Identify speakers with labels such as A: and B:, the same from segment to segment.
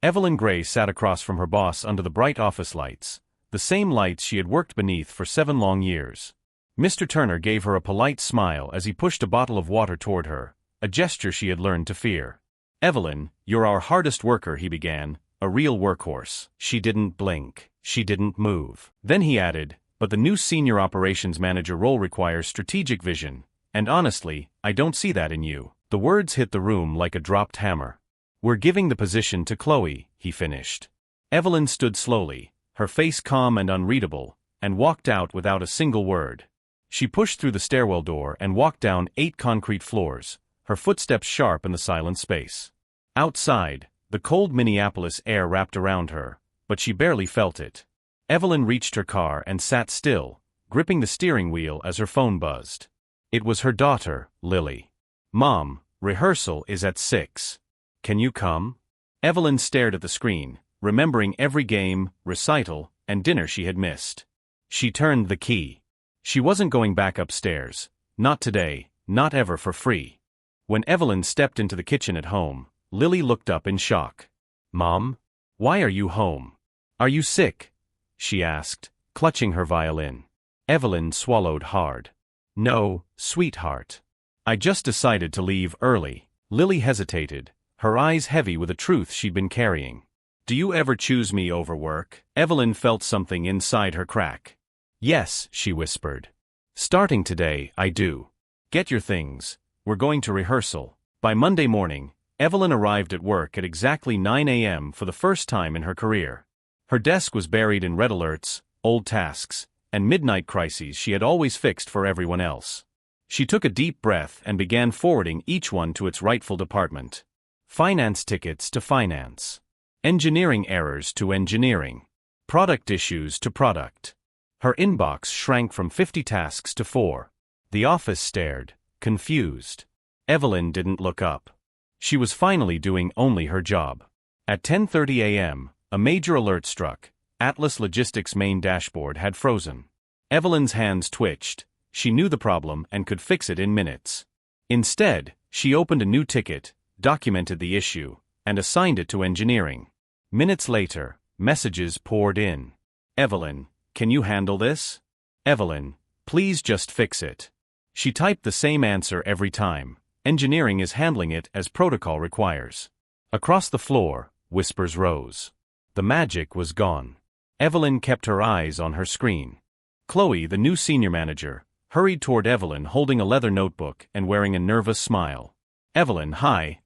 A: Evelyn Gray sat across from her boss under the bright office lights, the same lights she had worked beneath for 7 long years. Mr. Turner gave her a polite smile as he pushed a bottle of water toward her, a gesture she had learned to fear. "Evelyn, you're our hardest worker," he began, "a real workhorse." She didn't blink. She didn't move. Then he added, "But the new senior operations manager role requires strategic vision, and honestly, I don't see that in you." The words hit the room like a dropped hammer. "We're giving the position to Chloe," he finished. Evelyn stood slowly, her face calm and unreadable, and walked out without a single word. She pushed through the stairwell door and walked down 8 concrete floors, her footsteps sharp in the silent space. Outside, the cold Minneapolis air wrapped around her, but she barely felt it. Evelyn reached her car and sat still, gripping the steering wheel as her phone buzzed. It was her daughter, Lily. "Mom, rehearsal is at 6. Can you come?" Evelyn stared at the screen, remembering every game, recital, and dinner she had missed. She turned the key. She wasn't going back upstairs. Not today, not ever for free. When Evelyn stepped into the kitchen at home, Lily looked up in shock. "Mom? Why are you home? Are you sick?" she asked, clutching her violin. Evelyn swallowed hard. "No, sweetheart. I just decided to leave early." Lily hesitated, her eyes heavy with a truth she'd been carrying. "Do you ever choose me over work?" Evelyn felt something inside her crack. "Yes," she whispered. "Starting today, I do. Get your things. We're going to rehearsal." By Monday morning, Evelyn arrived at work at exactly 9 a.m. for the first time in her career. Her desk was buried in red alerts, old tasks, and midnight crises she had always fixed for everyone else. She took a deep breath and began forwarding each one to its rightful department. Finance tickets to finance. Engineering errors to engineering. Product issues to product. Her inbox shrank from 50 tasks to 4. The office stared, confused. Evelyn didn't look up. She was finally doing only her job. At 10:30 a.m., a major alert struck. Atlas Logistics' main dashboard had frozen. Evelyn's hands twitched. She knew the problem and could fix it in minutes. Instead, she opened a new ticket, documented the issue, and assigned it to engineering. Minutes later, messages poured in. "Evelyn, can you handle this? Evelyn, please just fix it." She typed the same answer every time. "Engineering is handling it as protocol requires." Across the floor, whispers rose. The magic was gone. Evelyn kept her eyes on her screen. Chloe, the new senior manager, hurried toward Evelyn holding a leather notebook and wearing a nervous smile. "Evelyn, hi.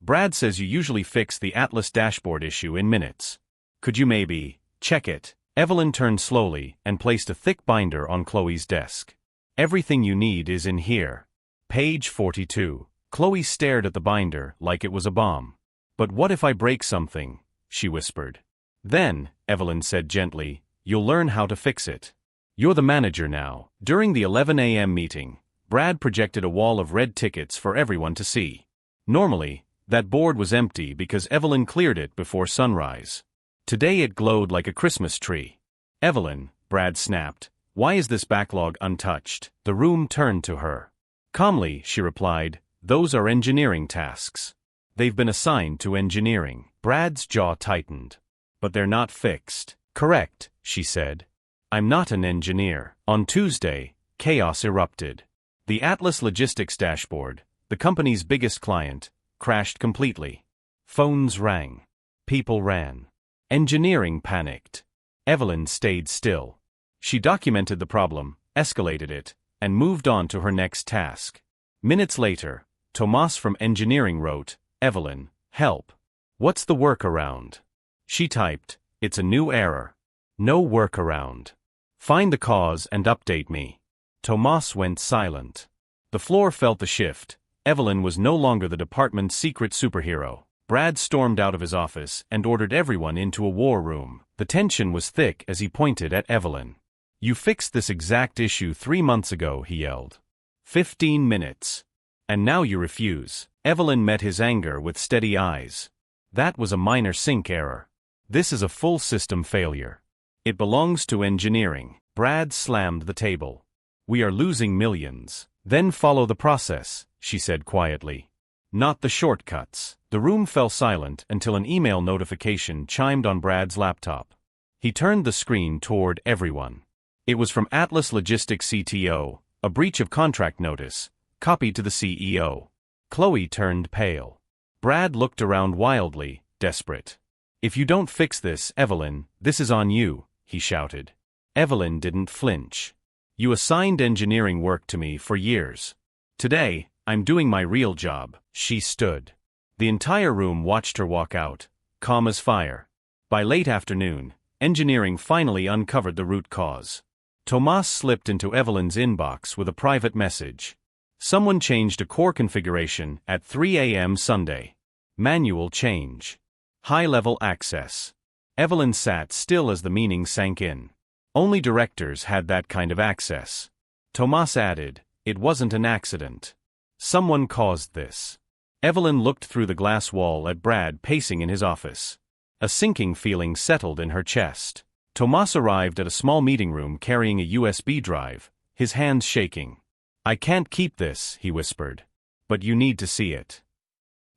A: Brad says you usually fix the Atlas dashboard issue in minutes. Could you maybe check it?" Evelyn turned slowly and placed a thick binder on Chloe's desk. "Everything you need is in here. Page 42. Chloe stared at the binder like it was a bomb. "But what if I break something?" she whispered. "Then," Evelyn said gently, "you'll learn how to fix it. You're the manager now." During the 11 a.m. meeting, Brad projected a wall of red tickets for everyone to see. Normally, that board was empty because Evelyn cleared it before sunrise. Today it glowed like a Christmas tree. "Evelyn," Brad snapped, "why is this backlog untouched?" The room turned to her. Calmly, she replied, "Those are engineering tasks. They've been assigned to engineering." Brad's jaw tightened. "But they're not fixed." "Correct," she said. "I'm not an engineer." On Tuesday, chaos erupted. The Atlas Logistics dashboard, the company's biggest client, crashed completely. Phones rang. People ran. Engineering panicked. Evelyn stayed still. She documented the problem, escalated it, and moved on to her next task. Minutes later, Tomas from engineering wrote, "Evelyn, help. What's the workaround?" She typed, "It's a new error. No workaround. Find the cause and update me." Tomas went silent. The floor felt the shift. Evelyn was no longer the department's secret superhero. Brad stormed out of his office and ordered everyone into a war room. The tension was thick as he pointed at Evelyn. "You fixed this exact issue 3 months ago," he yelled. 15 minutes. And now you refuse." Evelyn met his anger with steady eyes. "That was a minor sync error. This is a full system failure. It belongs to engineering." Brad slammed the table. "We are losing millions." "Then follow the process," she said quietly. "Not the shortcuts." The room fell silent until an email notification chimed on Brad's laptop. He turned the screen toward everyone. It was from Atlas Logistics CTO, a breach of contract notice, copied to the CEO. Chloe turned pale. Brad looked around wildly, desperate. "If you don't fix this, Evelyn, this is on you," he shouted. Evelyn didn't flinch. "You assigned engineering work to me for years. Today, I'm doing my real job." She stood. The entire room watched her walk out, calm as fire. By late afternoon, engineering finally uncovered the root cause. Tomas slipped into Evelyn's inbox with a private message. Someone changed a core configuration at 3 a.m. Sunday. Manual change. High-level access. Evelyn sat still as the meaning sank in. Only directors had that kind of access. Tomas added, "It wasn't an accident. Someone caused this." Evelyn looked through the glass wall at Brad pacing in his office. A sinking feeling settled in her chest. Tomas arrived at a small meeting room carrying a USB drive, his hands shaking. "I can't keep this," he whispered. "But you need to see it."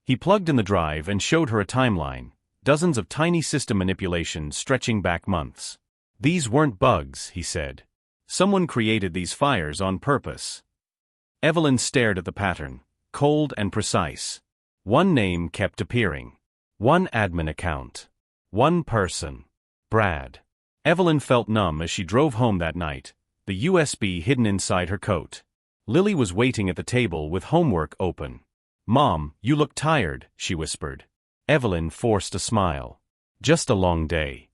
A: He plugged in the drive and showed her a timeline, dozens of tiny system manipulations stretching back months. "These weren't bugs," he said. "Someone created these fires on purpose." Evelyn stared at the pattern, cold and precise. One name kept appearing. One admin account. One person. Brad. Evelyn felt numb as she drove home that night, the USB hidden inside her coat. Lily was waiting at the table with homework open. "Mom, you look tired," she whispered. Evelyn forced a smile. "Just a long day."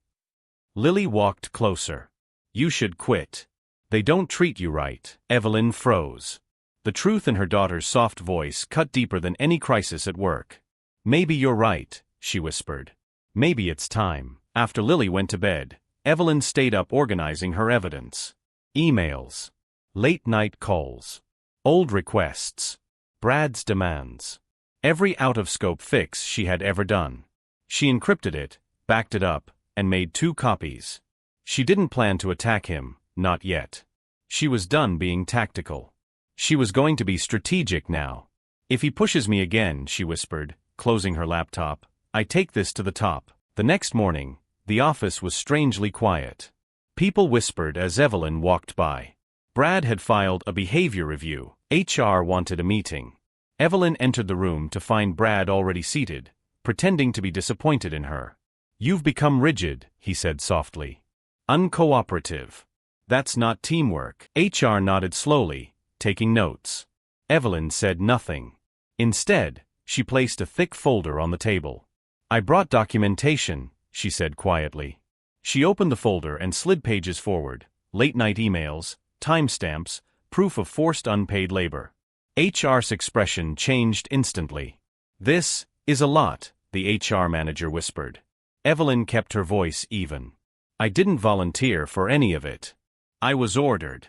A: Lily walked closer. "You should quit. They don't treat you right." Evelyn froze. The truth in her daughter's soft voice cut deeper than any crisis at work. "Maybe you're right," she whispered. "Maybe it's time." After Lily went to bed, Evelyn stayed up organizing her evidence. Emails. Late-night calls. Old requests. Brad's demands. Every out-of-scope fix she had ever done. She encrypted it, backed it up, and made 2 copies. She didn't plan to attack him, not yet. She was done being tactical. She was going to be strategic now. "If he pushes me again," she whispered, closing her laptop, "I take this to the top." The next morning, the office was strangely quiet. People whispered as Evelyn walked by. Brad had filed a behavior review. HR wanted a meeting. Evelyn entered the room to find Brad already seated, pretending to be disappointed in her. "You've become rigid," he said softly. "Uncooperative. That's not teamwork." HR nodded slowly, taking notes. Evelyn said nothing. Instead, she placed a thick folder on the table. "I brought documentation," she said quietly. She opened the folder and slid pages forward, late-night emails, timestamps, proof of forced unpaid labor. HR's expression changed instantly. "This is a lot," the HR manager whispered. Evelyn kept her voice even. "I didn't volunteer for any of it. I was ordered."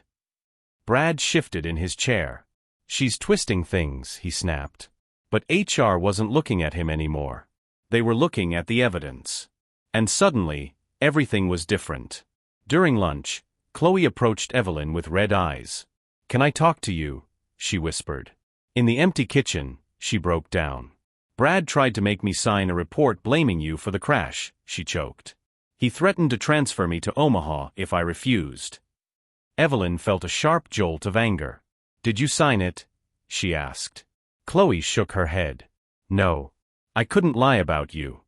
A: Brad shifted in his chair. "She's twisting things," he snapped. But HR wasn't looking at him anymore. They were looking at the evidence. And suddenly, everything was different. During lunch, Chloe approached Evelyn with red eyes. "Can I talk to you?" she whispered. In the empty kitchen, she broke down. "Brad tried to make me sign a report blaming you for the crash," she choked. "He threatened to transfer me to Omaha if I refused." Evelyn felt a sharp jolt of anger. "Did you sign it?" she asked. Chloe shook her head. "No. I couldn't lie about you."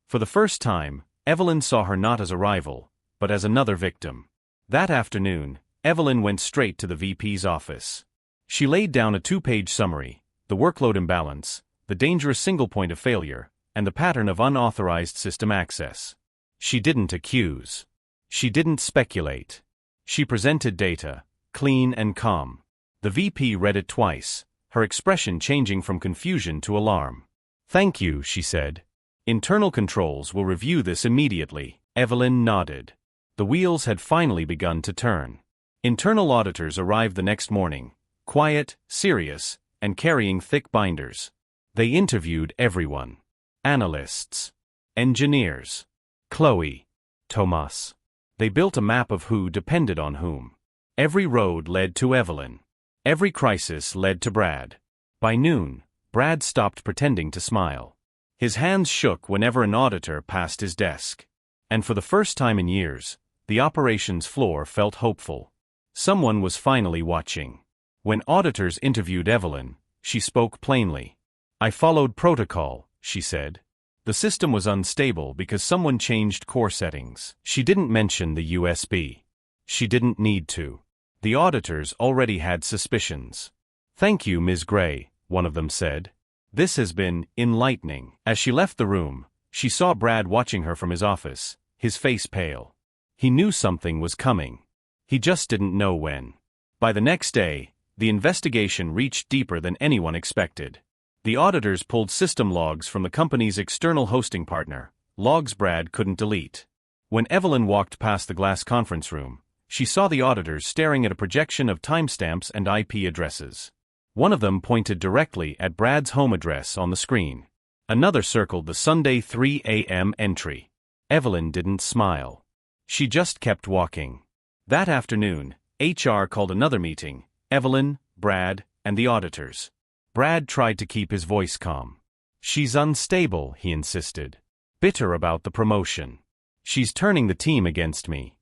A: For the first time, Evelyn saw her not as a rival, but as another victim. That afternoon, Evelyn went straight to the VP's office. She laid down a 2-page summary, the workload imbalance, the dangerous single point of failure, and the pattern of unauthorized system access. She didn't accuse. She didn't speculate. She presented data, clean and calm. The VP read it twice, her expression changing from confusion to alarm. "Thank you," she said. "Internal controls will review this immediately." Evelyn nodded. The wheels had finally begun to turn. Internal auditors arrived the next morning, quiet, serious, and carrying thick binders. They interviewed everyone. Analysts. Engineers. Chloe. Tomas. They built a map of who depended on whom. Every road led to Evelyn. Every crisis led to Brad. By noon, Brad stopped pretending to smile. His hands shook whenever an auditor passed his desk. And for the first time in years, the operations floor felt hopeful. Someone was finally watching. When auditors interviewed Evelyn, she spoke plainly. "I followed protocol," she said. "The system was unstable because someone changed core settings." She didn't mention the USB. She didn't need to. The auditors already had suspicions. "Thank you, Ms. Gray," one of them said. "This has been enlightening." As she left the room, she saw Brad watching her from his office, his face pale. He knew something was coming. He just didn't know when. By the next day, the investigation reached deeper than anyone expected. The auditors pulled system logs from the company's external hosting partner, logs Brad couldn't delete. When Evelyn walked past the glass conference room, she saw the auditors staring at a projection of timestamps and IP addresses. One of them pointed directly at Brad's home address on the screen. Another circled the Sunday 3 a.m. entry. Evelyn didn't smile. She just kept walking. That afternoon, HR called another meeting, Evelyn, Brad, and the auditors. Brad tried to keep his voice calm. "She's unstable," he insisted. "Bitter about the promotion. She's turning the team against me."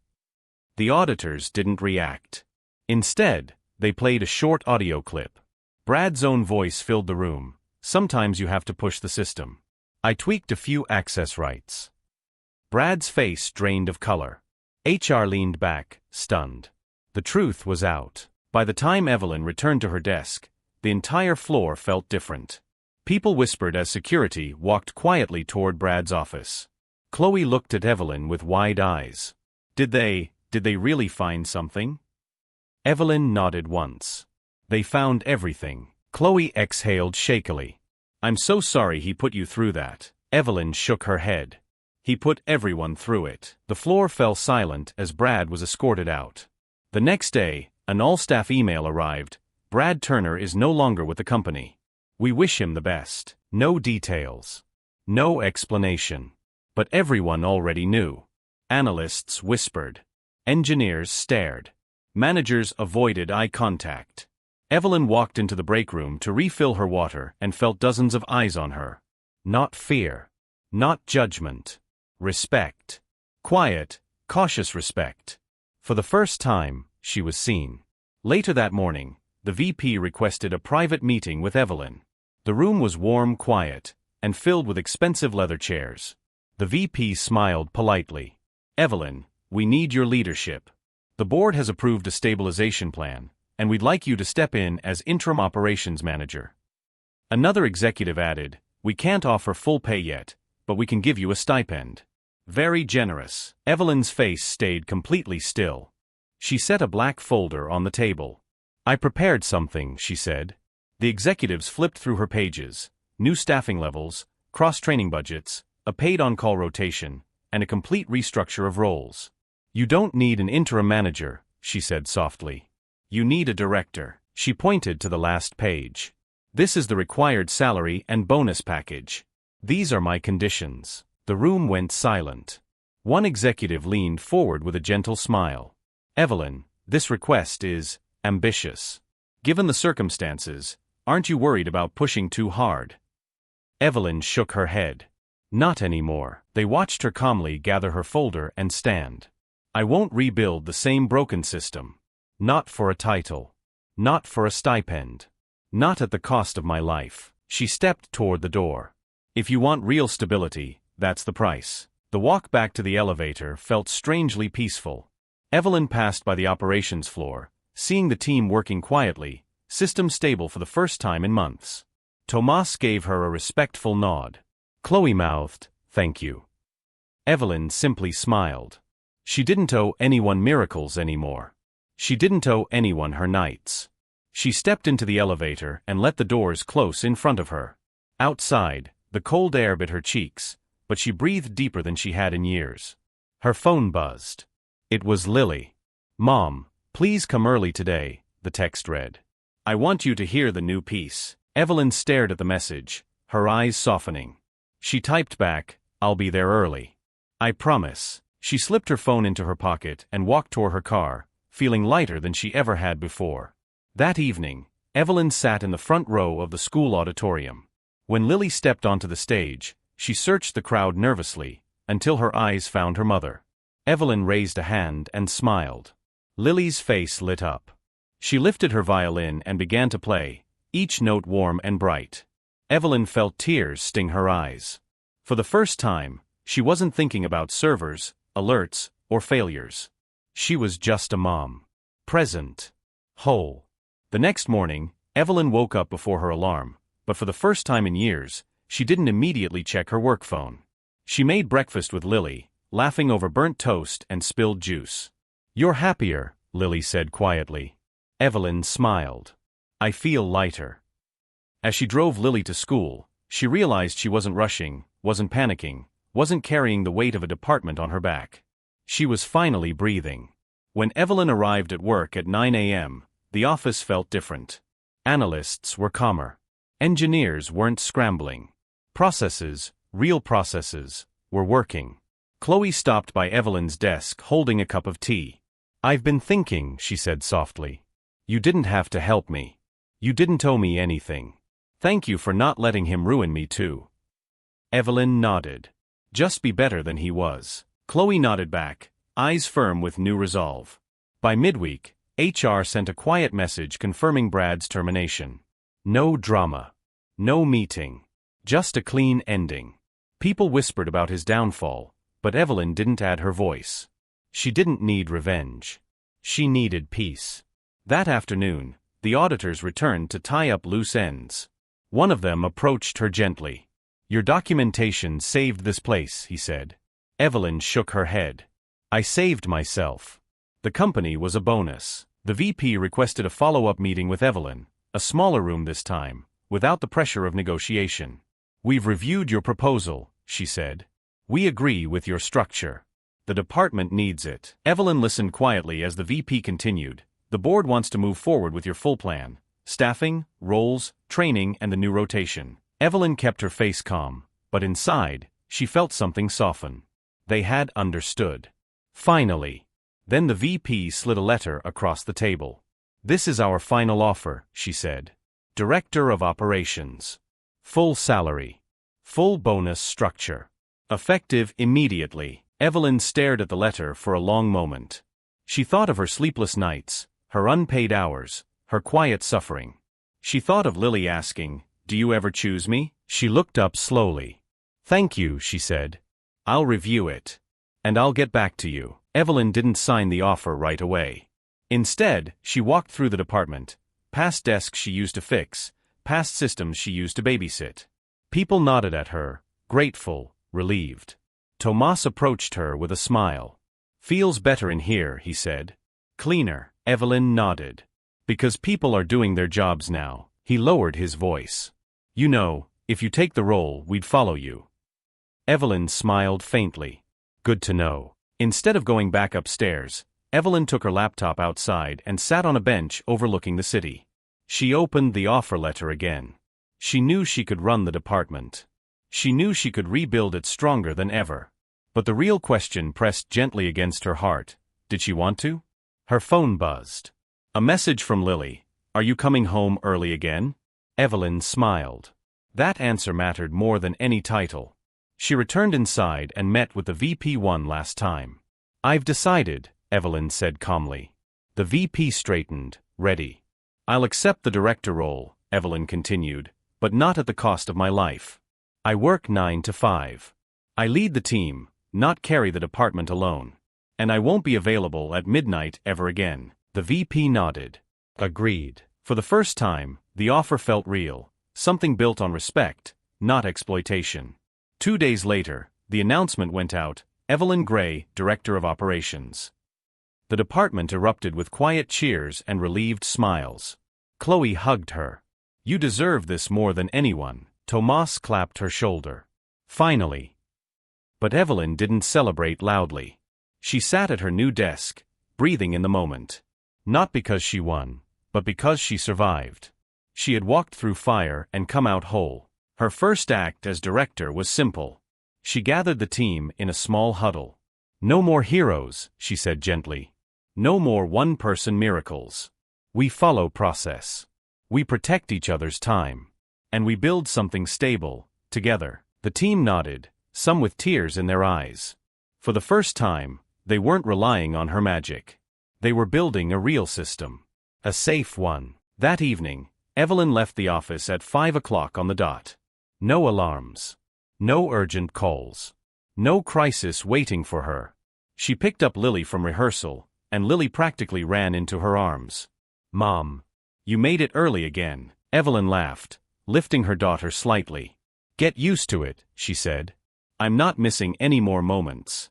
A: The auditors didn't react. Instead, they played a short audio clip. Brad's own voice filled the room. "Sometimes you have to push the system. I tweaked a few access rights." Brad's face drained of color. HR leaned back, stunned. The truth was out. By the time Evelyn returned to her desk, the entire floor felt different. People whispered as security walked quietly toward Brad's office. Chloe looked at Evelyn with wide eyes. Did they really find something?" Evelyn nodded once. "They found everything." Chloe exhaled shakily. "I'm so sorry he put you through that." Evelyn shook her head. "He put everyone through it." The floor fell silent as Brad was escorted out. The next day, an all-staff email arrived. "Brad Turner is no longer with the company. We wish him the best." No details. No explanation. But everyone already knew. Analysts whispered. Engineers stared. Managers avoided eye contact. Evelyn walked into the break room to refill her water and felt dozens of eyes on her. Not fear. Not judgment. Respect. Quiet, cautious respect. For the first time, she was seen. Later that morning, the VP requested a private meeting with Evelyn. The room was warm, quiet, and filled with expensive leather chairs. The VP smiled politely. "Evelyn, we need your leadership. The board has approved a stabilization plan, and we'd like you to step in as interim operations manager." Another executive added, "We can't offer full pay yet, but we can give you a stipend." Very generous. Evelyn's face stayed completely still. She set a black folder on the table. "I prepared something," she said. The executives flipped through her pages. New staffing levels, cross-training budgets, a paid on-call rotation, and a complete restructure of roles. "You don't need an interim manager," she said softly. "You need a director." She pointed to the last page. "This is the required salary and bonus package. These are my conditions." The room went silent. One executive leaned forward with a gentle smile. "Evelyn, this request is ambitious. Given the circumstances, aren't you worried about pushing too hard?" Evelyn shook her head. "Not anymore." They watched her calmly gather her folder and stand. "I won't rebuild the same broken system. Not for a title. Not for a stipend. Not at the cost of my life." She stepped toward the door. "If you want real stability, that's the price." The walk back to the elevator felt strangely peaceful. Evelyn passed by the operations floor, seeing the team working quietly, system stable for the first time in months. Tomas gave her a respectful nod. Chloe mouthed, "Thank you." Evelyn simply smiled. She didn't owe anyone miracles anymore. She didn't owe anyone her nights. She stepped into the elevator and let the doors close in front of her. Outside, the cold air bit her cheeks, but she breathed deeper than she had in years. Her phone buzzed. It was Lily. "Mom, please come early today," the text read. "I want you to hear the new piece." Evelyn stared at the message, her eyes softening. She typed back, "I'll be there early. I promise." She slipped her phone into her pocket and walked toward her car, feeling lighter than she ever had before. That evening, Evelyn sat in the front row of the school auditorium. When Lily stepped onto the stage, She searched the crowd nervously, until her eyes found her mother. Evelyn raised a hand and smiled. Lily's face lit up. She lifted her violin and began to play, each note warm and bright. Evelyn felt tears sting her eyes. For the first time, she wasn't thinking about servers, alerts, or failures. She was just a mom. Present. Whole. The next morning, Evelyn woke up before her alarm, but for the first time in years, she didn't immediately check her work phone. She made breakfast with Lily, laughing over burnt toast and spilled juice. "You're happier," Lily said quietly. Evelyn smiled. "I feel lighter." As she drove Lily to school, she realized she wasn't rushing, wasn't panicking, wasn't carrying the weight of a department on her back. She was finally breathing. When Evelyn arrived at work at 9 a.m., the office felt different. Analysts were calmer. Engineers weren't scrambling. Processes, real processes, were working. Chloe stopped by Evelyn's desk holding a cup of tea. "I've been thinking," she said softly. "You didn't have to help me. You didn't owe me anything. Thank you for not letting him ruin me too." Evelyn nodded. "Just be better than he was." Chloe nodded back, eyes firm with new resolve. By midweek, HR sent a quiet message confirming Brad's termination. No drama. No meeting. Just a clean ending. People whispered about his downfall, but Evelyn didn't add her voice. She didn't need revenge. She needed peace. That afternoon, the auditors returned to tie up loose ends. One of them approached her gently. "Your documentation saved this place," he said. Evelyn shook her head. "I saved myself." The company was a bonus. The VP requested a follow-up meeting with Evelyn, a smaller room this time, without the pressure of negotiation. "We've reviewed your proposal," she said. "We agree with your structure. The department needs it." Evelyn listened quietly as the VP continued. "The board wants to move forward with your full plan. Staffing, roles, training, and the new rotation." Evelyn kept her face calm, but inside, she felt something soften. They had understood. Finally. Then the VP slid a letter across the table. "This is our final offer," she said. "Director of Operations. Full salary. Full bonus structure. Effective immediately." Evelyn stared at the letter for a long moment. She thought of her sleepless nights, her unpaid hours, her quiet suffering. She thought of Lily asking, "Do you ever choose me?" She looked up slowly. "Thank you," she said. "I'll review it. And I'll get back to you." Evelyn didn't sign the offer right away. Instead, she walked through the department, past desks she used to fix, past systems she used to babysit. People nodded at her, grateful, relieved. Tomas approached her with a smile. "Feels better in here," he said. "Cleaner." Evelyn nodded. "Because people are doing their jobs now." He lowered his voice. "You know, if you take the role, we'd follow you." Evelyn smiled faintly. "Good to know." Instead of going back upstairs, Evelyn took her laptop outside and sat on a bench overlooking the city. She opened the offer letter again. She knew she could run the department. She knew she could rebuild it stronger than ever. But the real question pressed gently against her heart. Did she want to? Her phone buzzed. A message from Lily. "Are you coming home early again?" Evelyn smiled. That answer mattered more than any title. She returned inside and met with the VP one last time. "I've decided," Evelyn said calmly. The VP straightened, ready. "I'll accept the director role," Evelyn continued, "but not at the cost of my life. I work 9 to 5. I lead the team, not carry the department alone. And I won't be available at midnight ever again." The VP nodded. Agreed. For the first time, the offer felt real, something built on respect, not exploitation. 2 days later, the announcement went out, Evelyn Gray, Director of Operations. The department erupted with quiet cheers and relieved smiles. Chloe hugged her. "You deserve this more than anyone." Tomas clapped her shoulder. "Finally." But Evelyn didn't celebrate loudly. She sat at her new desk, breathing in the moment. Not because she won, but because she survived. She had walked through fire and come out whole. Her first act as director was simple. She gathered the team in a small huddle. "No more heroes," she said gently. "No more one-person miracles. We follow process. We protect each other's time. And we build something stable, together." The team nodded, some with tears in their eyes. For the first time, they weren't relying on her magic. They were building a real system. A safe one. That evening, Evelyn left the office at 5 o'clock on the dot. No alarms. No urgent calls. No crisis waiting for her. She picked up Lily from rehearsal, and Lily practically ran into her arms. "Mom. You made it early again," Evelyn laughed, lifting her daughter slightly. "Get used to it," she said. "I'm not missing any more moments."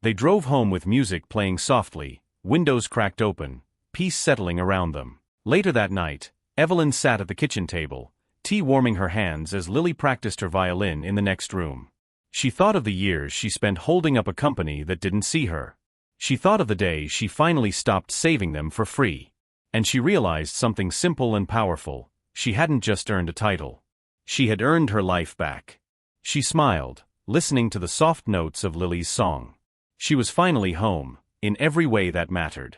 A: They drove home with music playing softly, windows cracked open, peace settling around them. Later that night, Evelyn sat at the kitchen table, tea warming her hands as Lily practiced her violin in the next room. She thought of the years she spent holding up a company that didn't see her. She thought of the day she finally stopped saving them for free. And she realized something simple and powerful: she hadn't just earned a title. She had earned her life back. She smiled, listening to the soft notes of Lily's song. She was finally home, in every way that mattered.